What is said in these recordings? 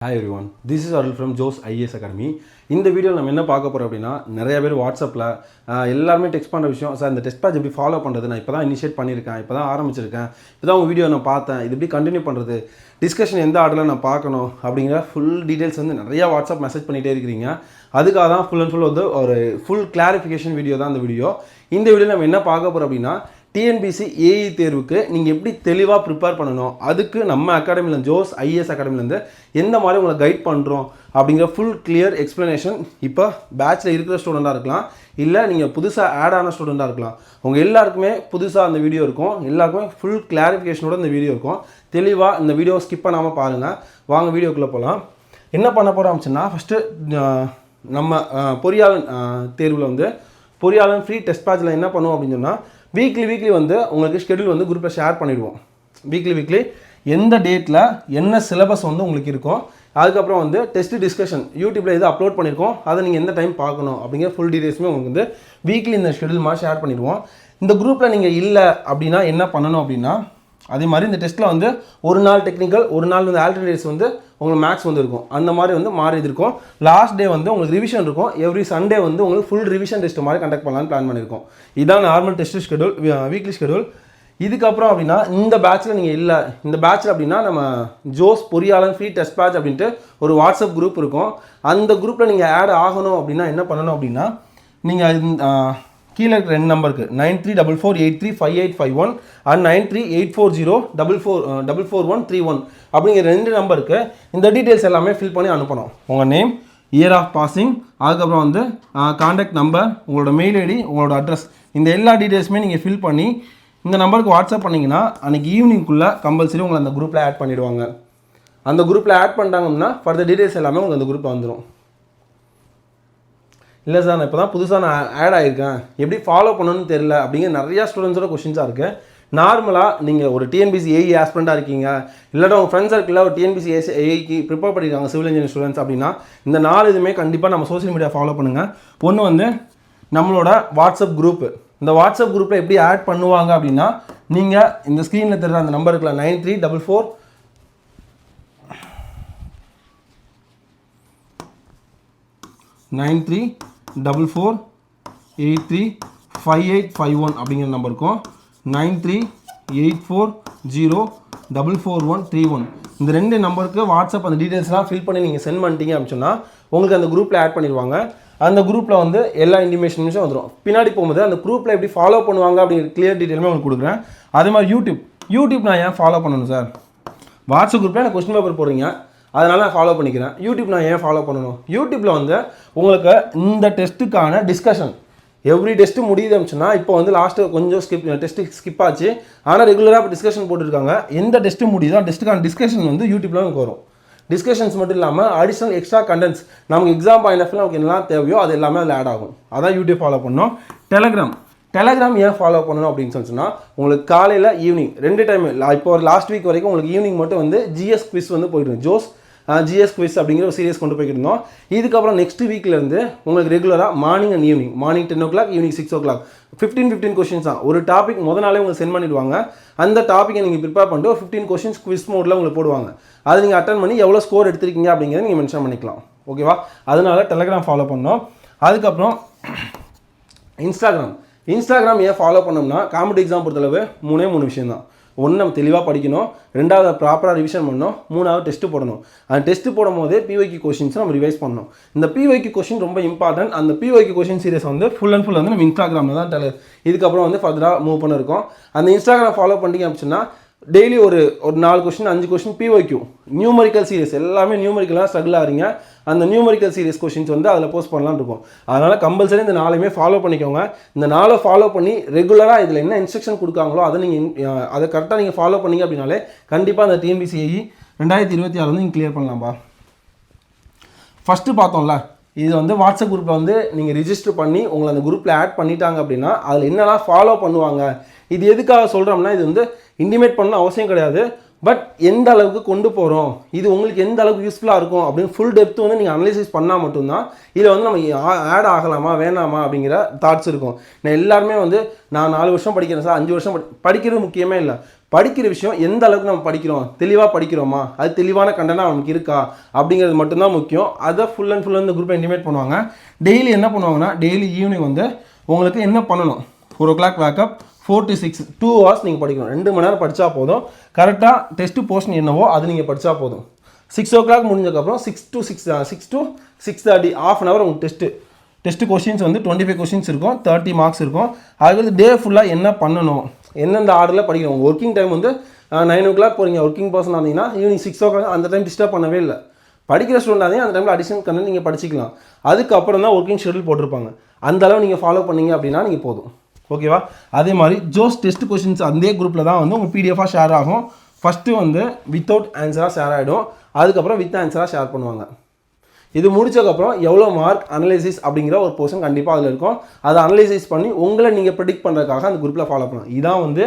Hi everyone, this is Arul from Joes IAS Academy. இந்த வீடியோவில் நம்ம என்ன பார்க்க போகிறோம் அப்படின்னா நிறைய பேர் வாட்ஸ்அப்பில் எல்லாருமே டெக்ஸ்ட் பண்ணுற விஷயம் சார் இந்த டெஸ்ட் பேட்ச் எப்படி ஃபாலோ பண்ணுறது நான் இப்போ தான் இனிஷியேட் பண்ணியிருக்கேன் இப்போ தான் ஆரம்பிச்சிருக்கேன் இப்போ தான் உங்கள் வீடியோ நான் பார்த்தேன் இது எப்படி கண்டினியூ பண்ணுறது டிஸ்கஷன் எந்த ஆர்டரில் நான் பார்க்கணும் அப்படிங்கிற ஃபுல் டீட்டெயில்ஸ் வந்து நிறையா வாட்ஸ்அப் மெசேஜ் பண்ணிகிட்டே இருக்கிறீங்க அதுக்காக தான் ஃபுல் அண்ட் ஃபுல் வந்து ஒரு ஃபுல் கிளாரிஃபிகேஷன் வீடியோ தான் இந்த வீடியோவில் நம்ம என்ன பார்க்க போகிறோம் அப்படின்னா டிஎன்பிசி ஏஇ தேர்வுக்கு நீங்கள் எப்படி தெளிவாக ப்ரிப்பேர் பண்ணணும் அதுக்கு நம்ம அகாடமியில் ஜோஸ் ஐஏஎஸ் அகாடமிலேருந்து எந்த மாதிரி உங்களை கைட் பண்ணுறோம் அப்படிங்கிற ஃபுல் கிளியர் எக்ஸ்ப்ளனேஷன் இப்போ பேட்சில் இருக்கிற ஸ்டூடெண்ட்டாக இருக்கலாம் இல்லை நீங்கள் புதுசாக ஆட் ஆன ஸ்டூடெண்ட்டாக இருக்கலாம் உங்கள் எல்லாருக்குமே புதுசாக அந்த வீடியோ இருக்கும் எல்லாருக்குமே ஃபுல் கிளாரிஃபிகேஷனோட இந்த வீடியோ இருக்கும் தெளிவாக இந்த வீடியோ ஸ்கிப் பண்ணாமல் பாருங்கள் வாங்க வீடியோக்குள்ளே போகலாம் என்ன பண்ண போகிறோம் அப்படின்னா ஃபஸ்ட்டு நம்ம பொறியாளன் தேர்வில் வந்து பொறியாளன் ஃப்ரீ டெஸ்ட் பேட்சில் என்ன பண்ணுவோம் அப்படின்னு சொன்னால் வீக்லி வந்து உங்களுக்கு ஷெடியூல் வந்து குரூப்பில் ஷேர் பண்ணிடுவோம் வீக்லி எந்த டேட்டில் என்ன சிலபஸ் வந்து உங்களுக்கு இருக்கும் அதுக்கப்புறம் வந்து டெஸ்ட் டிஸ்கஷன் யூடியூப்பில் எது அப்லோட் பண்ணியிருக்கோம் அதை நீங்கள் எந்த டைம் பார்க்கணும் அப்படிங்கிற ஃபுல் டீட்டெயில்ஸுமே உங்களுக்கு வந்து வீக்லி இந்த ஷெடியூல் மாதிரி ஷேர் பண்ணிடுவோம் இந்த குரூப்பில் நீங்கள் இல்லை அப்படின்னா என்ன பண்ணணும் அப்படின்னா அதே மாதிரி இந்த டெஸ்ட்டில் வந்து ஒரு நாள் டெக்னிக்கல் ஒரு நாள் வந்து ஆல்டர்னேட்ஸ் வந்து உங்களுக்கு மேக்ஸ் வந்து இருக்கும் அந்த மாதிரி வந்து மாறி இருக்கும் லாஸ்ட் டே வந்து உங்களுக்கு ரிவிஷன் இருக்கும் எவ்ரி சண்டே வந்து உங்களுக்கு ஃபுல் ரிவிஷன் டெஸ்ட் மாதிரி கண்டக்ட் பண்ணலான்னு பிளான் பண்ணியிருக்கோம் இதான் normal test schedule weekly schedule இதுக்கப்புறம் அப்படின்னா இந்த பேட்சில் நீங்கள் இல்லை இந்த பேட்சில் அப்படின்னா நம்ம ஜோஸ் பொறியாளன் ஃப்ரீ டெஸ்ட் பேட்ச் அப்படின்ட்டு ஒரு வாட்ஸ்அப் குரூப் இருக்கும் அந்த குரூப்பில் நீங்கள் ஆட் ஆகணும் அப்படின்னா என்ன பண்ணணும் அப்படின்னா நீங்கள் கீழே இருக்கிற 2 நம்பருக்கு 9344835851 அண்ட் 9384044131 அப்படிங்கிற 2 நம்பருக்கு இந்த டீட்டெயில்ஸ் எல்லாமே ஃபில் பண்ணி அனுப்பணும் உங்கள் நேம் இயர் ஆஃப் பாசிங் அதுக்கப்புறம் வந்து கான்டாக்ட் நம்பர் உங்களோட மெயில் ஐடி உங்களோட அட்ரஸ் இந்த எல்லா டீட்டெயில்ஸுமே நீங்கள் ஃபில் பண்ணி இந்த நம்பருக்கு வாட்ஸ்அப் பண்ணிங்கன்னா அன்றைக்கி ஈவினிங்குள்ளே கம்பல்சரி உங்களை அந்த குரூப்பில் ஆட் பண்ணிவிடுவாங்க அந்த குரூப்பில் ஆட் பண்ணிட்டாங்கன்னா ஃபர்தர் டீட்டெயில்ஸ் எல்லாமே உங்களுக்கு அந்த குரூப்பில் வந்துடும் இல்லை சார் நான் இப்போ தான் புதுசாக நான் ஆட் ஆகியிருக்கேன் எப்படி ஃபாலோ பண்ணணும்னு தெரியல அப்படிங்கிற நிறையா ஸ்டூடெண்ட்ஸோட கொஷின்ஸாக இருக்குது நார்மலாக நீங்கள் ஒரு டிஎன்பிசி ஏஇ ஆஸ்பிரண்டாக இருக்கீங்க இல்லாட்டா உங்கள் ஃப்ரெண்ட்ஸ் சர்க்கிளில் ஒரு டிஎன்பிசி ஏஇக்கு ப்ரிப்பேர் பண்ணியிருக்காங்க சிவில் இன்ஜினியரிங் ஸ்டூடெண்ட்ஸ் அப்படின்னா இந்த 4 இதுவுமே கண்டிப்பாக நம்ம சோஷியல் மீடியா ஃபாலோ பண்ணுங்கள் ஒன்று வந்து நம்மளோட வாட்ஸ்அப் குரூப்பு இந்த வாட்ஸ்அப் குரூப்பில் எப்படி ஆட் பண்ணுவாங்க அப்படின்னா நீங்கள் இந்த ஸ்க்ரீனில் தெரிகிற அந்த நம்பர் இருக்குல்ல 9344835851 அப்படிங்கிற நம்பர் இருக்கும் 9384044131 இந்த 2 நம்பருக்கு வாட்ஸ்அப் அந்த டீட்டெயில்ஸ்லாம் ஃபில் பண்ணி நீங்கள் சென்ட் பண்ணிட்டீங்க அப்படின்னு சொன்னால் உங்களுக்கு அந்த குரூப்பில் ஆட் பண்ணிடுவாங்க அந்த குரூப்பில் வந்து எல்லா இன்டிமேஷன்ஸும் வந்துடும் பின்னாடி போகும்போது அந்த குரூப்பில் எப்படி ஃபாலோ பண்ணுவாங்க அப்படிங்கிற கிளியர் டீட்டெயிலுமே உங்களுக்கு கொடுக்குறேன் அதே மாதிரி யூடியூப் நான் ஏன் ஃபாலோ பண்ணணும் சார் வாட்ஸ்அப் குரூப்பில் எனக்கு கொஸ்டின் பேப்பர் போடுறீங்க அதனால் நான் ஃபாலோ பண்ணிக்கிறேன் யூடியூப் நான் ஏன் ஃபாலோ பண்ணணும் யூடியூப்பில் வந்து உங்களுக்கு இந்த டெஸ்ட்டுக்கான டிஸ்கஷன் எவ்ரி டெஸ்ட்டு முடியுது அப்படின்னா இப்போ வந்து லாஸ்ட்டு கொஞ்சம் டெஸ்ட்டு ஸ்கிப் ஆச்சு ஆனால் ரெகுலராக இப்போ டிஸ்கஷன் போட்டுருக்காங்க எந்த டெஸ்ட்டு முடியுதோ டெஸ்ட்டுக்கான டிஸ்கஷன் வந்து யூடியூப்பில் நமக்கு வரும் டிஸ்கஷன்ஸ் மட்டும் இல்லாமல் அடிஷ்னல் எக்ஸ்ட்ரா கண்டென்ட்ஸ் நமக்கு எக்ஸாம் பாயிண்ட் ஆஃப் நமக்கு என்னெல்லாம் தேவையோ அது எல்லாமே அதில் ஆட் ஆகும் அதான் யூடியூப் ஃபாலோ பண்ணணும் டெலகிராம் ஏன் ஃபாலோ பண்ணணும் அப்படின்னு சொன்னால் உங்களுக்கு காலையில் ஈவினிங் 2 டைம் இப்போ ஒரு லாஸ்ட் வீக் வரைக்கும் உங்களுக்கு ஈவினிங் மட்டும் வந்து ஜிஎஸ் குவிஸ் வந்து போயிட்டு ஜோஸ் ஜிஎஸ் குவிஸ் அப்படிங்கிற ஒரு சீரியஸ் கொண்டு போய்ட்டு இருந்தோம் இதுக்கப்புறம் நெக்ஸ்ட் வீக்லேருந்து உங்களுக்கு ரெகுலராக morning and evening morning 10 o'clock evening 6 o'clock 15 questions தான் ஒரு டாபிக் நாளே உங்களுக்கு சென்ட் பண்ணிடுவாங்க அந்த டாப்பிக்கை நீங்கள் ப்ரிப்பேர் பண்ணிட்டு ஒரு 15 கொஷின்ஸ் குவிஸ் மோடில் உங்களுக்கு போடுவாங்க அதை நீங்கள் அட்டன் பண்ணி எவ்வளோ ஸ்கோர் எடுத்திருக்கீங்க அப்படிங்கிறத நீங்கள் மென்ஷன் பண்ணிக்கலாம் ஓகேவா அதனால டெலகிராம் ஃபாலோ பண்ணோம் அதுக்கப்புறம் இன்ஸ்டாகிராம் ஏன் ஃபாலோ பண்ணோம்னா காம்படிட்டிவ் எக்ஸாம் பொறுத்தளவு 3 விஷயம் தான் ஒன்று நம்ம தெளிவாக படிக்கணும் 2வது ப்ராப்பராக ரிவிஷன் பண்ணணும் 3வது டெஸ்ட்டு போடணும் அந்த டெஸ்ட்டு போடும் போதே பிஒய்க்கு கொஷின்ஸ் நம்ம ரிவைஸ் பண்ணணும் இந்த பிஒய்க்கு கொஷின் ரொம்ப இம்பார்ட்டன்ட் அந்த பிஒய்க்கு கொஷின் சீரியஸ் வந்து ஃபுல் அண்ட் ஃபுல் வந்து நம்ம இன்ஸ்டாகிராமில் தான் இதுக்கப்புறம் வந்து ஃபர்தராக மூவ் பண்ணிருக்கோம் அந்த இன்ஸ்டாகிராம் ஃபாலோ பண்ணிங்க அப்படின்னா டெய்லி ஒரு 4 கொஷின் 5 கொஷின் பிஒய்க்கு நியூமரிக்கல் சீரியஸ் எல்லாமே நியூமரிக்கலாக ஸ்ட்ரகிள் ஆகிறீங்க அந்த நியூமரிக்கல் சீரியஸ் கொஷின்ஸ் வந்து அதில் போஸ்ட் பண்ணலான்னு இருக்கும் அதனால் கம்பல்சரி இந்த 4 ஃபாலோ பண்ணிக்கோங்க இந்த 4 ஃபாலோ பண்ணி ரெகுலராக இதில் என்ன இன்ஸ்ட்ரக்ஷன் கொடுக்காங்களோ அதை நீங்கள் அதை கரெக்டாக நீங்கள் ஃபாலோ பண்ணிங்க அப்படின்னாலே கண்டிப்பாக அந்த டிஎன்பிசி ஏஇ 2026 வந்து நீங்கள் கிளியர் பண்ணலாம்பா ஃபஸ்ட்டு பார்த்தோம்ல இது வந்து வாட்ஸ்அப் குரூப்பில் வந்து நீங்கள் ரிஜிஸ்டர் பண்ணி உங்களை அந்த குரூப்பில் ஆட் பண்ணிட்டாங்க அப்படின்னா அதில் என்னெல்லாம் ஃபாலோ பண்ணுவாங்க இது எதுக்காக சொல்கிறோம்னா இது வந்து இன்டிமேட் பண்ண அவசியம் கிடையாது பட் எந்த அளவுக்கு கொண்டு போகிறோம் இது உங்களுக்கு எந்த அளவுக்கு யூஸ்ஃபுல்லாக இருக்கும் அப்படின்னு ஃபுல் டெப்த் வந்து நீங்கள் அனலைசிஸ் பண்ணால் மட்டும்தான் இதில் வந்து நம்ம ஆட் ஆகலாமா வேணாமா அப்படிங்கிற தாட்ஸ் இருக்கும் நான் எல்லாருமே வந்து நான் 4 வருஷம் படிக்கிறேன் சார் 5 வருஷம் படிக்கிறது முக்கியமே இல்லை படிக்கிற விஷயம் எந்த அளவுக்கு நம்ம படிக்கிறோம், தெளிவாக படிக்கிறோமா, அது தெளிவான கண்டென்ட் நமக்கு இருக்கா அப்படிங்கிறது மட்டும்தான் முக்கியம். அதை ஃபுல் அண்ட் ஃபுல் இந்த குரூப்பை இன்டிமேட் பண்ணுவாங்க. டெய்லி என்ன பண்ணுவாங்கன்னா, டெய்லி ஈவினிங் வந்து உங்களுக்கு என்ன பண்ணணும், 4 o'clock வேக்கப், 4 to 6 2 hours நீங்கள் படிக்கணும். 2 மணி நேரம் படித்தா போதும். கரெக்டாக டெஸ்ட்டு போர்ஷன் என்னவோ அது நீங்கள் படித்தா போதும். 6 o'clock முடிஞ்சதுக்கப்புறம் 6 to 6:30 half an hour உங்களுக்கு டெஸ்ட்டு கொஷின்ஸ் வந்து 25 கொஷின்ஸ் இருக்கும், 30 மார்க்ஸ் இருக்கும். அதுக்கு டே ஃபுல்லாக என்ன பண்ணணும், எந்தெந்த ஆர்டரில் படிக்கணும். ஒர்க்கிங் டைம் வந்து 9 o'clock போகிறீங்க, ஒர்க்கிங் பர்சன் ஆனீங்கன்னா ஈவினிங் 6 o'clock அந்த டைம் டிஸ்டர்ப் பண்ணவே இல்லை. படிக்கிற ஸ்டூடெண்ட் ஆனீங்க அந்த டைமில் அடிஷனல் கண்டென்ட் நீங்கள் படிச்சிக்கலாம். அதுக்கப்புறம் தான் ஒர்க்கிங் ஷெடியூல் போட்டிருப்பாங்க. அந்த அளவு நீங்கள் ஃபாலோ பண்ணீங்க அப்படின்னா நீங்கள் போதும். ஓகேவா? அதே மாதிரி ஜோஸ் டெஸ்ட் கொஷின்ஸ் அதே குரூப்பில் தான் வந்து உங்கள் பிடிஎஃபாக ஷேர் ஆகும். ஃபஸ்ட்டு வந்து வித்தவுட் ஆன்சராக ஷேர் ஆகிடும், அதுக்கப்புறம் வித் ஆன்சராக ஷேர் பண்ணுவாங்க. இது முடிச்சதுக்கப்புறம் எவ்வளோ மார்க் அனலைசிஸ் அப்படிங்கிற ஒரு போர்ஷன் கண்டிப்பாக அதில் இருக்கும். அதை அனலைசிஸ் பண்ணி உங்களை நீங்கள் ப்ரெடிக்ட் பண்ணுறதுக்காக அந்த குரூப்பில் ஃபாலோ பண்ணலாம். இதான் வந்து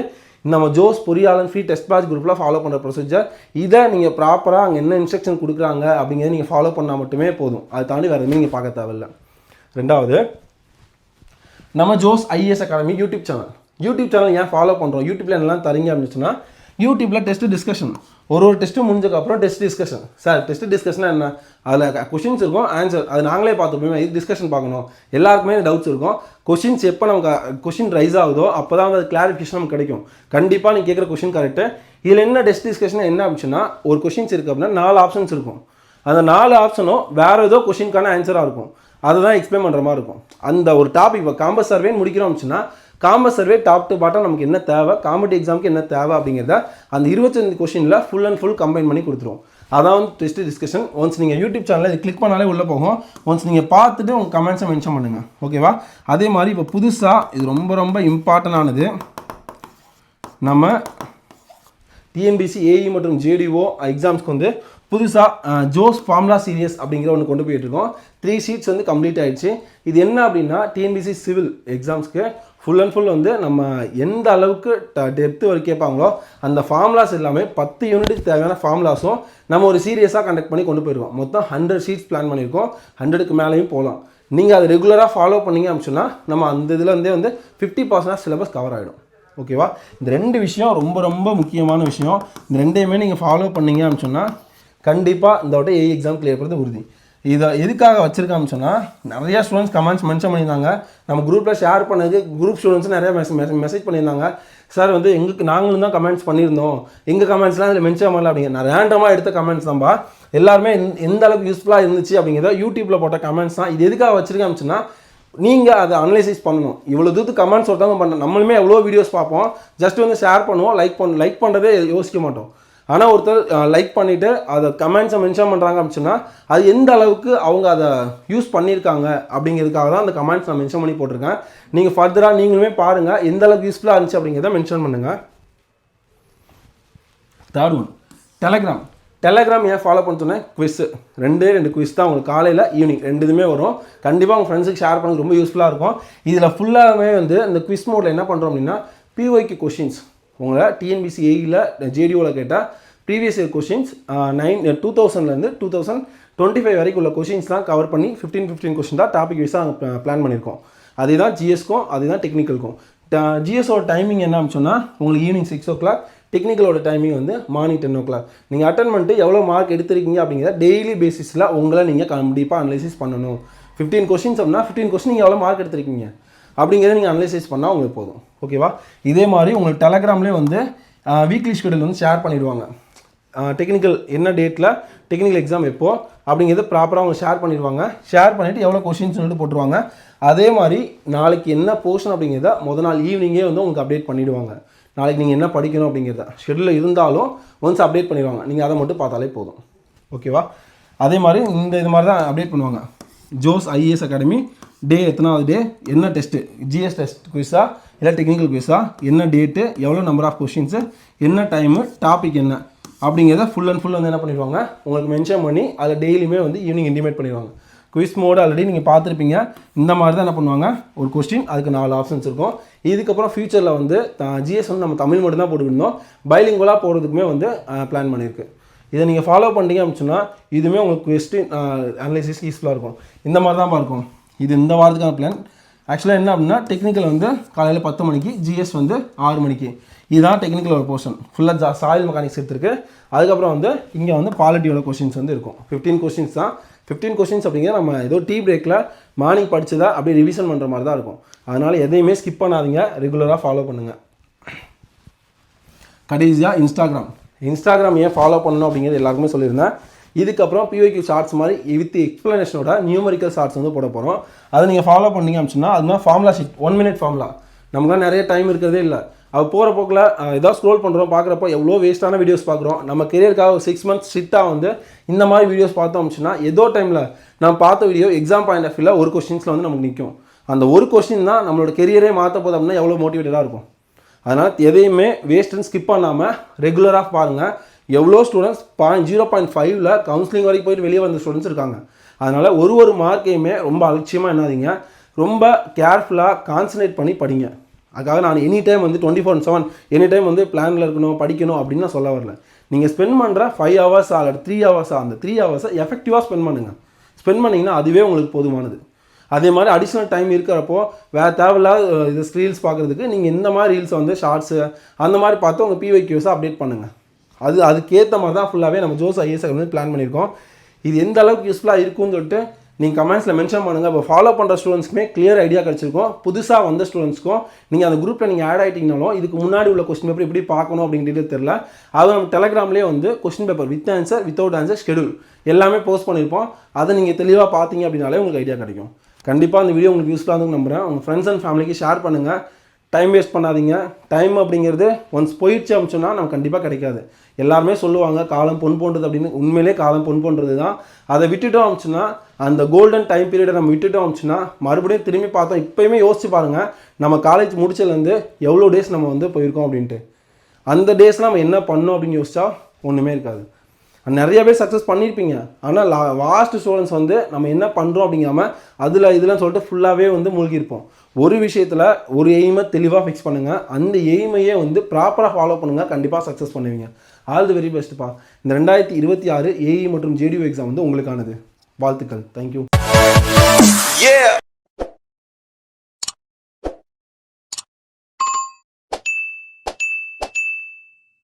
நம்ம ஜோஸ் பொறியாளன் ஃப்ரீ டெஸ்ட் பேட்ச் குரூப்பில் ஃபாலோ பண்ணுற ப்ரொசீஜர். இதை நீங்கள் ப்ராப்பராக அங்கே என்ன இன்ஸ்ட்ரக்ஷன் கொடுக்குறாங்க அப்படிங்கிறத நீங்கள் ஃபாலோ பண்ணால் மட்டுமே போதும். அதை தாண்டி வேறு எதுவுமே நீங்கள் பார்க்க தேவையில்லை. ரெண்டாவது, நம்ம Jose IAS academy YouTube channel ஏன் ஃபாலோ பண்ணுறோம், யூடியூப்பில் என்னெல்லாம் தரீங்க அப்படின்னுச்சுன்னா, யூடியூப்பில் டெஸ்ட் டிஸ்கஷன், ஒரு டெஸ்ட்டு முடிஞ்சதுக்கப்புறம் டெஸ்ட் டிஸ்கஷன். சார் டெஸ்ட் டிஸ்கஷனா என்ன, அதில் கொஷின்ஸ் இருக்கும், ஆன்சர் அது நாங்களே பார்த்துப்போமே, இது டிஸ்கஷன் பார்க்கணும். எல்லாருக்குமே டவுட்ஸ் இருக்கும். கொஷின்ஸ் எப்போ நமக்கு கொஷின் ரைஸ் ஆகுதோ அப்போ தான் அது கிளாரிஃபிகேஷன் நமக்கு கிடைக்கும். கண்டிப்பாக நீங்கள் கேட்குற கொஷின் கரெக்டு. இதில் என்ன டெஸ்ட் டிஸ்கஷன் என்ன அப்படின்னா, ஒரு கொஷின்ஸ் இருக்குது அப்படின்னா 4 ஆப்ஷன்ஸ் இருக்கும். அந்த 4 ஆப்ஷனும் வேறு ஏதோ கொஷினுக்கான ஆன்சராக இருக்கும். அதை தான் எக்ஸ்பிளைன் பண்ணுற மாதிரி இருக்கும். அந்த ஒரு டாபிக் இப்போ காம்பஸ் சர்வேன்னு முடிக்கிறோம் அப்படின்னா, compass survey top to bottom நமக்கு என்ன தேவை, காம்படிட்டிவ் எக்ஸாமுக்கு என்ன தேவை அப்படிங்கிறத அந்த 25 கொஷினில் ஃபுல் அண்ட் ஃபுல் கம்பைன் பண்ணி கொடுத்துருவோம். அதான் வந்து டெஸ்ட் டிஸ்கஷன். ஒன்ஸ் நீங்கள் யூடியூப் சேனலில் இது கிளிக் பண்ணாலே உள்ளே போகும். ஒன்ஸ் நீங்கள் பார்த்துட்டு உங்கள் கமெண்ட்ஸை மென்ஷன் பண்ணுங்கள். ஓகேவா? அதே மாதிரி இப்போ புதுசாக இது ரொம்ப ரொம்ப இம்பார்ட்டண்டானது, நம்ம டிஎன்பிசி ஏஇ மற்றும் ஜேடிஓ எக்ஸாம்ஸ்க்கு வந்து புதுசாக ஜோஸ் ஃபார்முலா சீரியஸ் அப்படிங்கிற ஒன்று கொண்டு போயிட்டுருக்கோம். 3 sheets வந்து கம்ப்ளீட் ஆகிடுச்சு. இது என்ன அப்படின்னா, டிஎன்பிசி சிவில் எக்ஸாம்ஸ்க்கு ஃபுல் அண்ட் ஃபுல் வந்து நம்ம எந்த அளவுக்கு டெப்த்து வரைக்கும் கேட்பாங்களோ அந்த ஃபார்முலாஸ் எல்லாமே 10 யூனிட்டுக்கு தேவையான ஃபார்முலாஸும் நம்ம ஒரு சீரியஸாக கண்டக்ட் பண்ணி கொண்டு போயிருக்கோம். மொத்தம் 100 sheets பிளான் பண்ணியிருக்கோம். 100க்கு மேலேயும் போகலாம். நீங்கள் அதை ரெகுலராக ஃபாலோ பண்ணிங்க அப்படின்னா நம்ம அந்த இதில் வந்து 50% சிலபஸ் கவர் ஆகிடும். ஓகேவா? இந்த 2 விஷயம் ரொம்ப ரொம்ப முக்கியமான விஷயம். இந்த 2யுமே நீங்கள் ஃபாலோ பண்ணிங்க அப்படின்னா கண்டிப்பாக இந்த வாட்டி ஏஇ எக்ஸாம் கிளியர் பண்ணுறது உறுதி. இதை எதுக்காக வச்சுருக்கான்னு சொன்னால், நிறையா ஸ்டூடெண்ட்ஸ் கமெண்ட்ஸ் மென்ஷன் பண்ணியிருந்தாங்க. நம்ம குரூப்பில் ஷேர் பண்ணது குரூப் ஸ்டூடெண்ட்ஸ் நிறையா மெசேஜ் பண்ணியிருந்தாங்க. சார் வந்து நாங்களும் தான் கமெண்ட்ஸ் பண்ணியிருந்தோம், எங்கள் கமெண்ட்ஸ்லாம் இதில் மென்ஷன் பண்ணல அப்படிங்க. நான் ரேண்டமாக எடுத்த கமெண்ட்ஸ் தான்ப்பா. எல்லாருமே எந்த அளவுக்கு யூஸ்ஃபுல்லாக இருந்துச்சு அப்படிங்கிறத யூடியூப்பில் போட்ட கமெண்ட்ஸ் தான். இது எதுக்காக வச்சுருக்கேன் அப்படின்னா, நீங்கள் அதை அனலைசிஸ் பண்ணணும். இவ்வளோ தூரத்துக்கு கமெண்ட்ஸ் ஒருத்தவங்க பண்ணணும். நம்மளுமே எவ்வளோ வீடியோஸ் பார்ப்போம், ஜஸ்ட் வந்து ஷேர் பண்ணுவோம், லைக் பண்ணுறதே யோசிக்க மாட்டோம். ஆனால் ஒருத்தர் லைக் பண்ணிவிட்டு அதை கமெண்ட்ஸை மென்ஷன் பண்ணுறாங்க அப்படின்னா அது எந்த அளவுக்கு அவங்க அதை யூஸ் பண்ணியிருக்காங்க அப்படிங்கிறதுக்காக தான் அந்த கமெண்ட்ஸ் நான் மென்ஷன் பண்ணி போட்டிருக்கேன். நீங்கள் ஃபர்தராக நீங்களுமே பாருங்கள் எந்த அளவுக்கு யூஸ்ஃபுல்லாக இருந்துச்சு அப்படிங்கிறத மென்ஷன் பண்ணுங்கள். தேர்ட் ஒன், டெலகிராம் ஏன் ஃபாலோ பண்ணுறேன்னா, குவிஸ் 2 குவிஸ் தான் உங்களுக்கு காலையில் ஈவினிங் 2 இதுவுமே வரும். கண்டிப்பாக உங்கள் ஃப்ரெண்ட்ஸுக்கு ஷேர் பண்ண ரொம்ப யூஸ்ஃபுல்லாக இருக்கும். இதில் ஃபுல்லாகவே வந்து இந்த குவிஸ் மோடில் என்ன பண்ணுறோம் அப்படின்னா, பிஒய்க்கு கொஷின்ஸ் உங்களை டிஎன்பிசி ஏஇயில் ஜேடிஓவில் கேட்டால் ப்ரீவியஸ் இயர் கொஷின்ஸ் 2000லேருந்து 2025 வரைக்கும் உள்ள கொஷின்ஸ்லாம் கவர் பண்ணி 15 கொஷின் தான் டாபிக் வைஸாக பிளான் பண்ணியிருக்கோம். அதே தான் ஜிஎஸ்க்கும் அதே தான் டெக்னிக்கலுக்கும். ஜிஎஸோட டைமிங் என்ன சொன்னால் உங்களுக்கு ஈவினிங் 6 o'clock, டெக்னிக்கலோட டைமிங் வந்து மார்னிங் 10 o'clock. நீங்கள் அட்டன் பண்ணிட்டு எவ்வளோ மார்க் எடுத்திருக்கீங்க அப்படிங்கிறத டெய்லி பேசிஸில் உங்களை நீங்கள் கண்டிப்பாக அனலைசிஸ் பண்ணணும். 15 கொஷின்ஸ் அப்படின்னா 15 கொஷின் நீங்கள் எவ்வளோ மார்க் எடுத்திருக்கீங்க அப்படிங்கிறத நீங்கள் அனலைசிஸ் பண்ணால் உங்களுக்கு போதும். ஓகேவா? இதே மாதிரி உங்களுக்கு டெலகிராம்லேயே வந்து வீக்லி ஷெடியூல் வந்து ஷேர் பண்ணிடுவாங்க. டெக்னிக்கல் என்ன டேட்டில் டெக்னிக்கல் எக்ஸாம் எப்போ அப்படிங்கிறத ப்ராப்பராக அவங்க ஷேர் பண்ணிடுவாங்க. ஷேர் பண்ணிவிட்டு எவ்வளோ கொஷின்ஸ் சொல்லிட்டு போட்டுருவாங்க. அதே மாதிரி நாளைக்கு என்ன போர்ஷன் அப்படிங்கிறத முதல் நாள் ஈவினிங்கே வந்து உங்களுக்கு அப்டேட் பண்ணிவிடுவாங்க. நாளைக்கு நீங்கள் என்ன படிக்கணும் அப்படிங்கிறத ஷெடியூலில் இருந்தாலும் ஒன்ஸ் அப்டேட் பண்ணிடுவாங்க. நீங்கள் அதை மட்டும் பார்த்தாலே போதும். ஓகேவா? அதே மாதிரி இது மாதிரி தான் அப்டேட் பண்ணுவாங்க. ஜோஸ் ஐஏஎஸ் அகாடமி டே எத்தனாவது டே, என்ன டெஸ்ட்டு, ஜிஎஸ் டெஸ்ட் குவிஸா இல்லை டெக்னிக்கல் குவிஸா, என்ன டேட்டு, எவ்வளோ நம்பர் ஆஃப் கொஷின்ஸு, என்ன டைமு, டாபிக் என்ன அப்படிங்கிறத ஃபுல் அண்ட் ஃபுல் வந்து என்ன பண்ணிடுவாங்க உங்களுக்கு மென்ஷன் பண்ணி அதை டெய்லியுமே வந்து ஈவினிங் இன்டிமேட் பண்ணிடுவாங்க. குவிஸ் மோடு ஆல்ரெடி நீங்கள் பார்த்துருப்பீங்க. இந்த மாதிரி தான் என்ன பண்ணுவாங்க, ஒரு கொஸ்டின் அதுக்கு 4 ஆப்ஷன்ஸ் இருக்கும். இதுக்கப்புறம் ஃபியூச்சரில் வந்து ஜிஎஸ் வந்து நம்ம தமிழ் மட்டும் தான் போட்டுருந்தோம். பைலிங்குவலாக போகிறதுக்குமே வந்து பிளான் பண்ணியிருக்கு. இதை நீங்கள் ஃபாலோ பண்ணிட்டீங்க அப்படின்னு சொன்னால் இதுவுமே உங்களுக்கு கொஸ்டின் அனலைசிஸ் யூஸ்ஃபுல்லாக இருக்கும். இந்த மாதிரி தான் இருக்கும். இது இந்த வாரத்துக்கான பிளான். ஆக்சுவலாக என்ன அப்படின்னா, டெக்னிக்கல் வந்து காலையில் 10 மணிக்கு, ஜிஎஸ் வந்து 6 மணிக்கு. இதுதான் டெக்னிக்கல் ஒரு போர்ஷன் ஃபுல்லாக சாயில் மெக்கானிக்ஸ் எடுத்துருக்கு. அதுக்கப்புறம் வந்து இங்கே வந்து பாலிட்டியோட கொஷின்ஸ் வந்து இருக்கும். 15 கொஷின்ஸ் தான். 15 கொஷின்ஸ் அப்படிங்கிறது நம்ம ஏதோ டீ பிரேக்கில் மார்னிங் படிச்சதா அப்படியே ரிவிஷன் பண்ணுற மாதிரி தான் இருக்கும். அதனால் எதையுமே ஸ்கிப் பண்ணாதீங்க, ரெகுலராக ஃபாலோ பண்ணுங்கள். கடைசியாக இன்ஸ்டாகிராம் ஏன் ஃபாலோ பண்ணணும் அப்படிங்கிறது எல்லாருக்குமே சொல்லியிருந்தேன். இதுக்கப்புறம் பிஒய்க்யூ ஷார்ட்ஸ் மாதிரி வித் எக்ஸ்ப்ளனேஷனோட நியூமரிக்கல் ஷார்ட்ஸ் வந்து போட போகிறோம். அதை நீங்கள் ஃபாலோ பண்ணீங்க அப்படின்னா அதுதான் ஃபார்முலா ஷீட் 1 minute ஃபார்முலா. நமக்குலாம் நிறைய டைம் இருக்கிறதே இல்லை. அது போகிற போக்கில் ஏதாவது ஸ்க்ரோல் பண்ணுறோம், பார்க்குறப்போ எவ்வளோ வேஸ்ட்டான வீடியோஸ் பார்க்குறோம். நம்ம கெரியருக்காக ஒரு 6 months ஸ்ட்ரிக்டாக வந்து இந்த மாதிரி வீடியோஸ் பார்த்தோம் அப்படின்னா ஏதோ டைமில் நம்ம பார்த்த வீடியோ எக்ஸாம் பாயிண்ட் ஆஃப் வியூவில் ஒரு கொஸ்டின்ஸில் வந்து நமக்கு நிற்கும். அந்த ஒரு கொஸ்டின் தான் நம்மளோட கெரியரே மாற்ற போதும் அப்படின்னா எவ்வளோ மோட்டிவேட்டடாக இருக்கும். அதனால் எதையுமே வேஸ்ட்டுன்னு ஸ்கிப் பண்ணாமல் ரெகுலராக பாருங்கள். எவ்வளோ ஸ்டூடெண்ட்ஸ் 0.5ல் கவுன்சிலிங் வரைக்கும் போயிட்டு வெளியே வந்த ஸ்டூடெண்ட்ஸ் இருக்காங்க. அதனால் ஒரு மார்க்கையுமே ரொம்ப அலட்சியமாக என்னாதீங்க, ரொம்ப கேர்ஃபுல்லாக கான்சன்ட்ரேட் பண்ணி படிங்க. அதுக்காக நான் எனி டைம் வந்து 24/7 எனி டைம் வந்து பிளானில் இருக்கணும், படிக்கணும் அப்படின்னு நான் சொல்ல வரல. நீங்கள் ஸ்பெண்ட் பண்ணுற 5 hours அல்லது 3 hours அந்த 3 hours எஃபெக்டிவாக ஸ்பெண்ட் பண்ணுங்கள். ஸ்பெண்ட் பண்ணிங்கன்னா அதுவே உங்களுக்கு போதுமானது. அதே மாதிரி அடிஷ்னல் டைம் இருக்கிறப்போ வேறு தேவையில்லாத இது ரீல்ஸ் பார்க்குறதுக்கு நீங்கள் இந்த மாதிரி ரீல்ஸை வந்து ஷார்ட்ஸு அந்த மாதிரி பார்த்து உங்கள் பிஒய்க்யூஸை அப்டேட் பண்ணுங்கள். அதுக்கேற்ற மாதிரி தான் ஃபுல்லாகவே நம்ம ஜோஸ் ஐஏஎஸ் வந்து பிளான் பண்ணியிருக்கோம். இது எந்த அளவுக்கு யூஸ்ஃபுல்லாக இருக்கும்னு சொல்லிட்டு நீங்கள் கமெண்ட்ஸில் மென்ஷன் பண்ணுங்கள். இப்போ ஃபாலோ பண்ணுற ஸ்டூடெண்ட்ஸ்க்குமே கிளியர் ஐடியா கிடச்சிருக்கும். புதுசாக வந்த ஸ்டூடெண்ட்ஸ்க்கும் நீங்கள் அந்த குரூப்பில் நீங்கள் ஆட் ஆகிட்டீங்கனாலும் இதுக்கு முன்னாடி உள்ள கொஸ்டின் பேப்பர் எப்படி பார்க்கணும் அப்படின்றது தெரியல. அது நம்ம டெலகிராம்லேயே வந்து question paper with answer without answer schedule எல்லாமே போஸ்ட் பண்ணியிருப்போம். அதை நீங்கள் தெளிவாக பார்த்தீங்க அப்படின்னாலே உங்களுக்கு ஐடியா கிடைக்கும். கண்டிப்பாக அந்த வீடியோ உங்களுக்கு யூஸ்ஃபுல்லாக இருக்குன்னு நம்புகிறேன். உங்கள் ஃப்ரெண்ட்ஸ் அண்ட் ஃபேமிலிக்கு ஷேர் பண்ணுங்கள். டைம் வேஸ்ட் பண்ணாதீங்க. டைம் அப்படிங்கிறது ஒன்ஸ் போயிடுச்சு அப்படின்னா நமக்கு கண்டிப்பாக கிடைக்காது. எல்லாருமே சொல்லுவாங்க காலம் பொன் போன்றது அப்படின்னு. உண்மையிலே காலம் பொன் போன்றது தான். அதை விட்டுட்டோம் அப்படின்னா அந்த கோல்டன் டைம் பீரியடை நம்ம விட்டுட்டோம் அப்படின்னா மறுபடியும் திரும்பி பார்த்தோம். இப்போயுமே யோசிச்சு பாருங்கள், நம்ம காலேஜ் முடிச்சதுலேருந்து எவ்வளோ டேஸ் நம்ம வந்து போயிருக்கோம் அப்படின்ட்டு. அந்த டேஸ்லாம் நம்ம என்ன பண்ணோம் அப்படின்னு யோசிச்சா ஒன்றுமே இருக்காது. நிறைய பேர் சக்ஸஸ் பண்ணியிருப்பீங்க. ஆனால் லாஸ்ட் ஸ்டூடெண்ட்ஸ் வந்து நம்ம என்ன பண்ணுறோம் அப்படிங்காமல் இதெல்லாம் சொல்லிட்டு ஃபுல்லாகவே வந்து மூழ்கியிருப்போம். ஒரு விஷயத்தில் ஒரு எய்மை தெளிவாக ஃபிக்ஸ் பண்ணுங்கள். அந்த எய்மையே வந்து ப்ராப்பராக ஃபாலோ பண்ணுங்கள். கண்டிப்பாக சக்ஸஸ் பண்ணுவீங்க. ஆல் தி வெரி பெஸ்ட்ப்பா. இந்த 2026 ஏஇ மற்றும் ஜேடியூ எக்ஸாம் வந்து உங்களுக்கானது. வாழ்த்துக்கள். தேங்க்யூ.